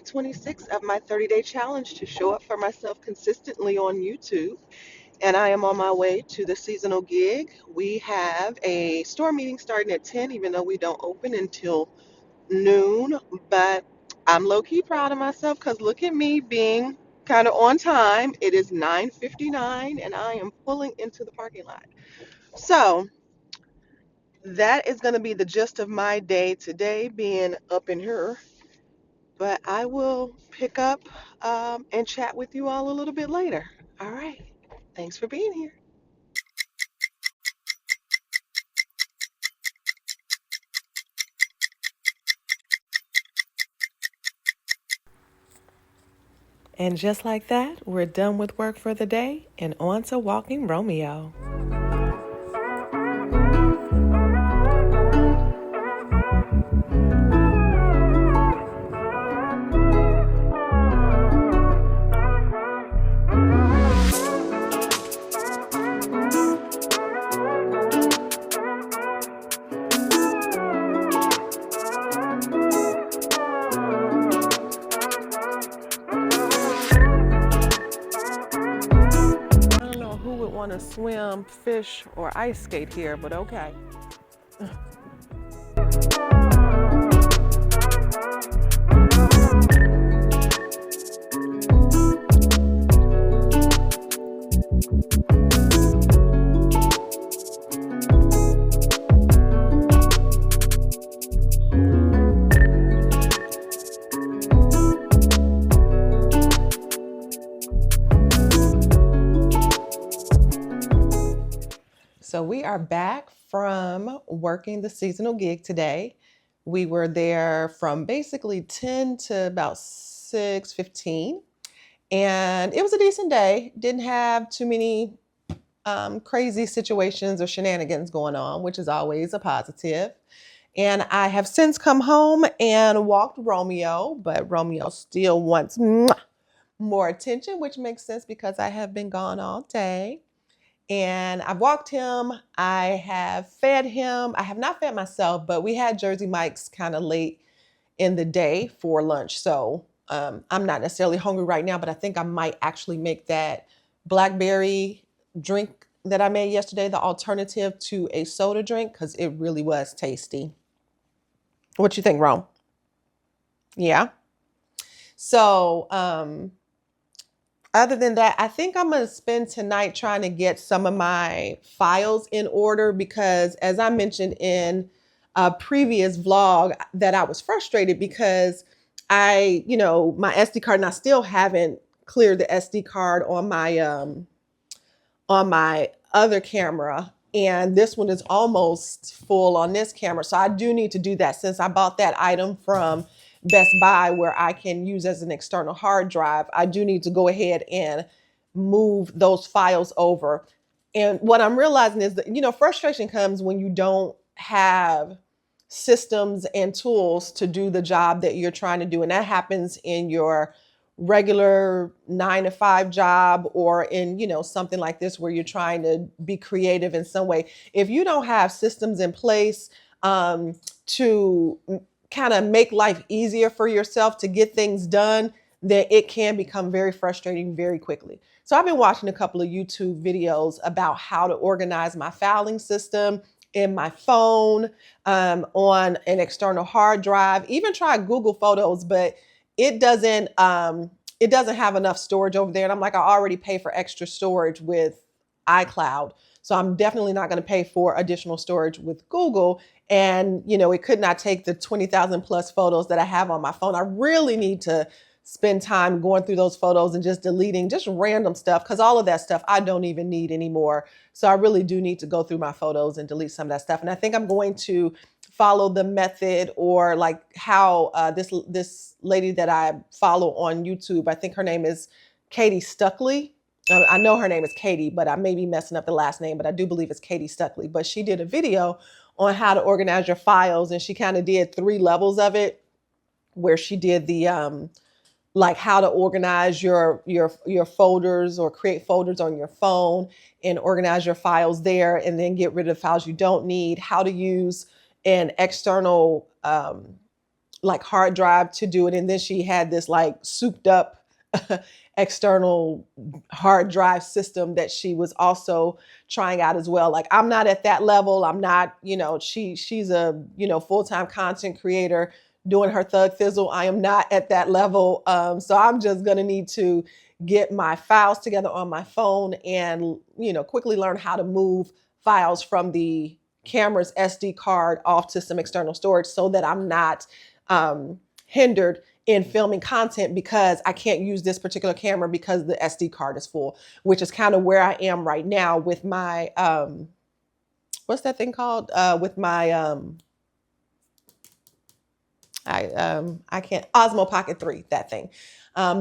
26 of my 30-day challenge to show up for myself consistently on YouTube. And I am on my way to the seasonal gig. We have a store meeting starting at 10, even though we don't open until noon. But I'm low-key proud of myself because look at me being kind of on time. It is 9:59 and I am pulling into the parking lot. So that is going to be the gist of my day today, being up in here. But I will pick up and chat with you all a little bit later. All right. Thanks for being here. And just like that, we're done with work for the day and on to walking Romeo. I don't know who would want to swim, fish, or ice skate here, but okay. So we are back from working the seasonal gig today. We were there from basically 10 to about 6:15. And it was a decent day. Didn't have too many crazy situations or shenanigans going on, which is always a positive. And I have since come home and walked Romeo, but Romeo still wants more attention, which makes sense because I have been gone all day. And I've walked him, I have fed him. I have not fed myself, but we had Jersey Mike's kind of late in the day for lunch. So I'm not necessarily hungry right now, but I think I might actually make that blackberry drink that I made yesterday the alternative to a soda drink because it really was tasty. What you think, Rome? Yeah. So other than that, I think I'm going to spend tonight trying to get some of my files in order because, as I mentioned in a previous vlog, that I was frustrated because my SD card, and I still haven't cleared the SD card on my other camera. And this one is almost full on this camera. So I do need to do that since I bought that item from Best Buy where I can use as an external hard drive. I do need to go ahead and move those files over. And what I'm realizing is that, frustration comes when you don't have systems and tools to do the job that you're trying to do. And that happens in your regular 9 to 5 job or in, something like this where you're trying to be creative in some way. If you don't have systems in place to kind of make life easier for yourself to get things done, then it can become very frustrating very quickly. So I've been watching a couple of YouTube videos about how to organize my filing system in my phone, on an external hard drive, even try Google Photos, but it doesn't have enough storage over there. And I'm like, I already pay for extra storage with iCloud. So I'm definitely not going to pay for additional storage with Google. And, it could not take the 20,000 plus photos that I have on my phone. I really need to spend time going through those photos and just deleting just random stuff because all of that stuff I don't even need anymore. So I really do need to go through my photos and delete some of that stuff. And I think I'm going to follow the method or like how this lady that I follow on YouTube, I think her name is Katie Stuckley. I know her name is Katie, but I may be messing up the last name, but I do believe it's Katie Stuckley. But she did a video on how to organize your files, and she kind of did 3 levels of it, where she did the like how to organize your folders or create folders on your phone and organize your files there, and then get rid of the files you don't need. How to use an external like hard drive to do it. And then she had this like souped up external hard drive system that she was also trying out as well. Like I'm not at that level. I'm not, she's a, full-time content creator doing her thug fizzle. I am not at that level. So I'm just going to need to get my files together on my phone and, quickly learn how to move files from the camera's SD card off to some external storage so that I'm not hindered in filming content because I can't use this particular camera because the SD card is full, which is kind of where I am right now with my, what's that thing called? With my, I can't, Osmo Pocket 3, that thing.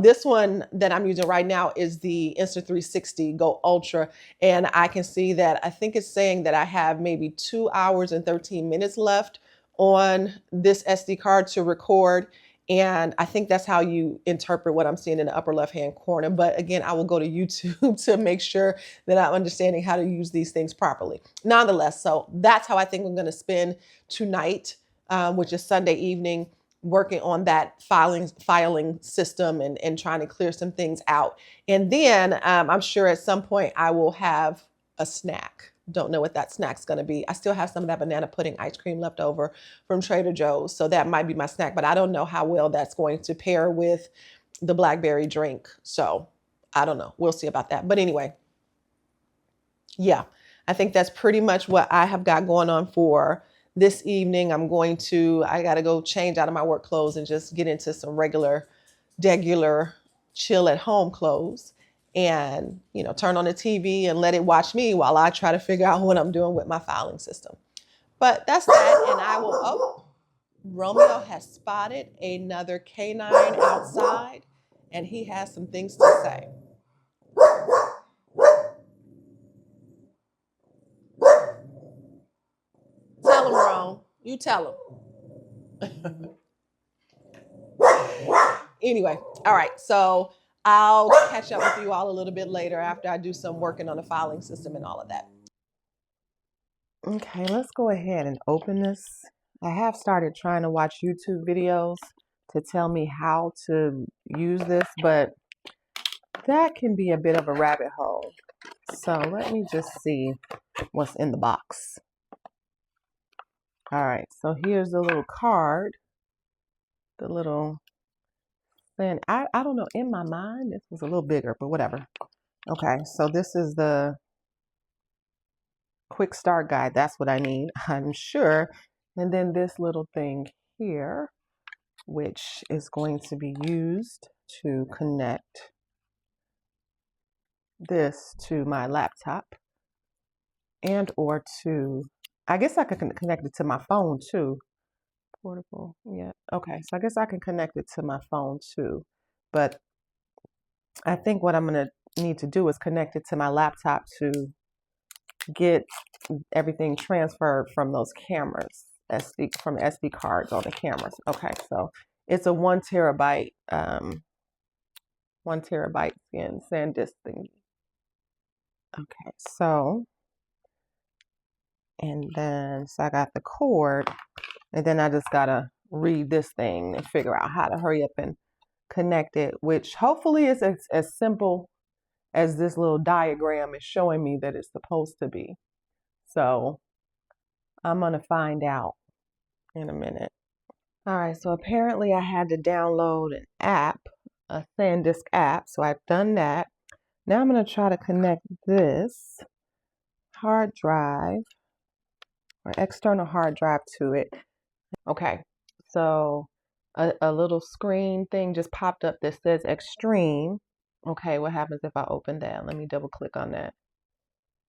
This one that I'm using right now is the Insta360 Go Ultra. And I can see that I think it's saying that I have maybe 2 hours and 13 minutes left on this SD card to record. And I think that's how you interpret what I'm seeing in the upper left-hand corner. But again, I will go to YouTube to make sure that I'm understanding how to use these things properly. Nonetheless, so that's how I think I'm going to spend tonight, which is Sunday evening, working on that filing system and trying to clear some things out. And then I'm sure at some point I will have a snack. Don't know what that snack's going to be. I still have some of that banana pudding ice cream left over from Trader Joe's. So that might be my snack, but I don't know how well that's going to pair with the blackberry drink. So I don't know. We'll see about that. But anyway, yeah, I think that's pretty much what I have got going on for this evening. I got to go change out of my work clothes and just get into some regular chill at home clothes and, turn on the TV and let it watch me while I try to figure out what I'm doing with my filing system. But that's that. And Romeo has spotted another canine outside and he has some things to say. Tell him, Ron. You tell him. Anyway, all right. So I'll catch up with you all a little bit later after I do some working on the filing system and all of that. Okay, let's go ahead and open this. I have started trying to watch YouTube videos to tell me how to use this, but that can be a bit of a rabbit hole. So let me just see what's in the box. All right, so here's the little card, the little thing. I don't know, in my mind, this was a little bigger, but whatever. Okay, so this is the quick start guide. That's what I need, I'm sure. And then this little thing here, which is going to be used to connect this to my laptop and or to, I guess I could connect it to my phone too. Portable, yeah. Okay, so I guess I can connect it to my phone too. But I think what I'm going to need to do is connect it to my laptop to get everything transferred from those cameras, from SD cards on the cameras. Okay, so it's a 1 terabyte, 1 terabyte SanDisk thingy. Okay, so, and then, so I got the cord, and then I just gotta read this thing and figure out how to hurry up and connect it, which hopefully is as simple as this little diagram is showing me that it's supposed to be. So I'm gonna find out in a minute. All right, so apparently I had to download an app, a SanDisk app, so I've done that. Now I'm gonna try to connect this hard drive or external hard drive to it. Okay, so a little screen thing just popped up that says Extreme. Okay, what happens if I open that? Let me double click on that.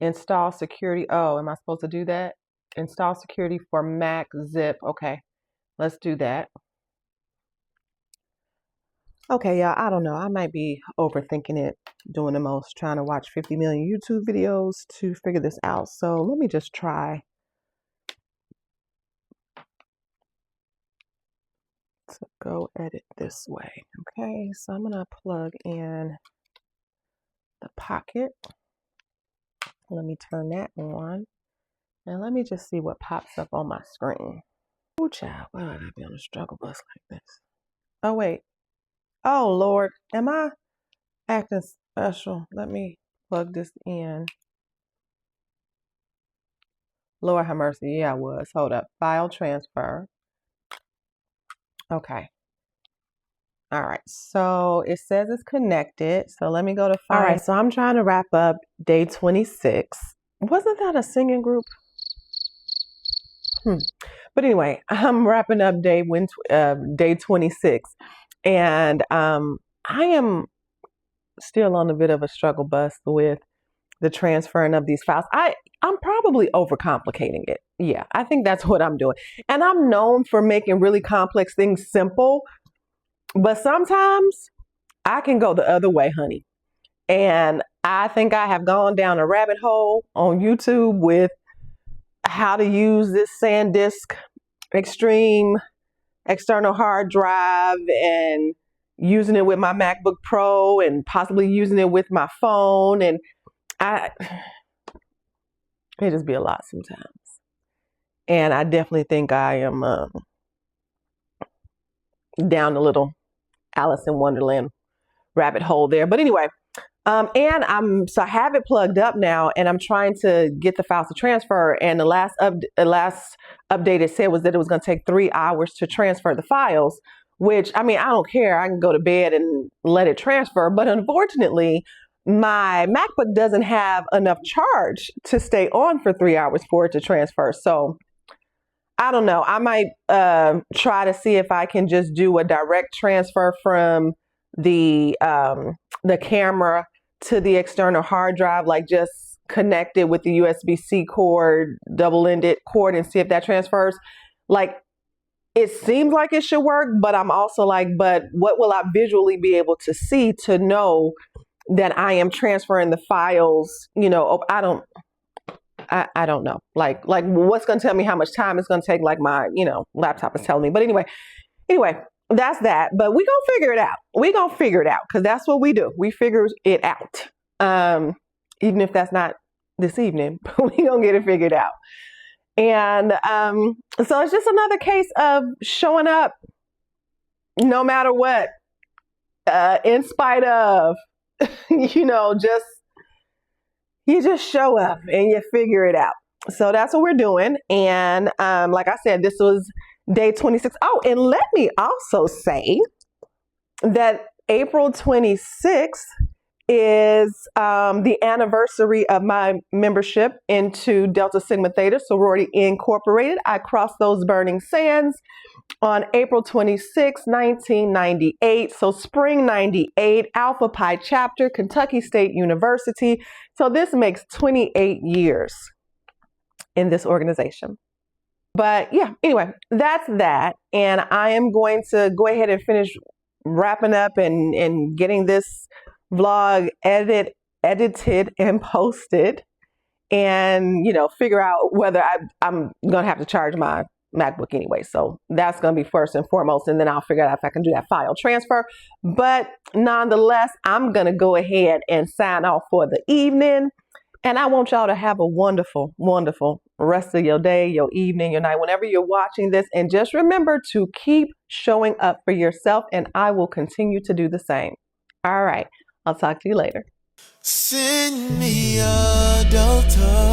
Install security. Oh, am I supposed to do that? Install security for Mac zip. Okay, let's do that. Okay, y'all, I don't know. I might be overthinking it, doing the most, trying to watch 50 million YouTube videos to figure this out. So let me just try to go at it this way. Okay, so I'm gonna plug in the pocket. Let me turn that on and let me just see what pops up on my screen. Oh, child, why would I be on a struggle bus like this? Oh, wait. Oh, Lord. Am I acting special? Let me plug this in. Lord have mercy. Yeah, I was. Hold up. File transfer. Okay. All right. So it says it's connected. So let me go to find. All right. So I'm trying to wrap up day 26. Wasn't that a singing group? But anyway, I'm wrapping up day 26. And I am still on a bit of a struggle bus with the transferring of these files. I'm probably overcomplicating it. Yeah, I think that's what I'm doing. And I'm known for making really complex things simple, but sometimes I can go the other way, honey. And I think I have gone down a rabbit hole on YouTube with how to use this SanDisk Extreme external hard drive and using it with my MacBook Pro and possibly using it with my phone. And it just be a lot sometimes. And I definitely think I am down a little Alice in Wonderland rabbit hole there. But anyway, and I have it plugged up now, and I'm trying to get the files to transfer. And the last update it said was that it was going to take 3 hours to transfer the files. Which, I mean, I don't care. I can go to bed and let it transfer. But unfortunately, my MacBook doesn't have enough charge to stay on for 3 hours for it to transfer. So I don't know. I might try to see if I can just do a direct transfer from the camera to the external hard drive, like just connect it with the USB-C cord, double-ended cord, and see if that transfers. Like, it seems like it should work, but I'm also like, but what will I visually be able to see to know that I am transferring the files? You know, I don't know. Like what's going to tell me how much time it's going to take? Like my, laptop is telling me. But anyway, that's that. But we gonna figure it out. We gonna figure it out because that's what we do. We figure it out. Even if that's not this evening, we gonna get it figured out. And so it's just another case of showing up no matter what, in spite of, you just show up and you figure it out. So that's what we're doing. And like I said, this was day 26. Oh, and let me also say that April 26th is the anniversary of my membership into Delta Sigma Theta Sorority Incorporated. I crossed those burning sands on April 26, 1998. So spring 98, Alpha Pi chapter, Kentucky State University. So this makes 28 years in this organization. But yeah, anyway, that's that. And I am going to go ahead and finish wrapping up and getting this vlog edited and posted, and figure out whether I'm gonna have to charge my MacBook anyway. So that's gonna be first and foremost, and then I'll figure out if I can do that file transfer. But nonetheless, I'm gonna go ahead and sign off for the evening. And I want y'all to have a wonderful, wonderful rest of your day, your evening, your night, whenever you're watching this. And just remember to keep showing up for yourself, and I will continue to do the same. All right. I'll talk to you later. Send me a Delta.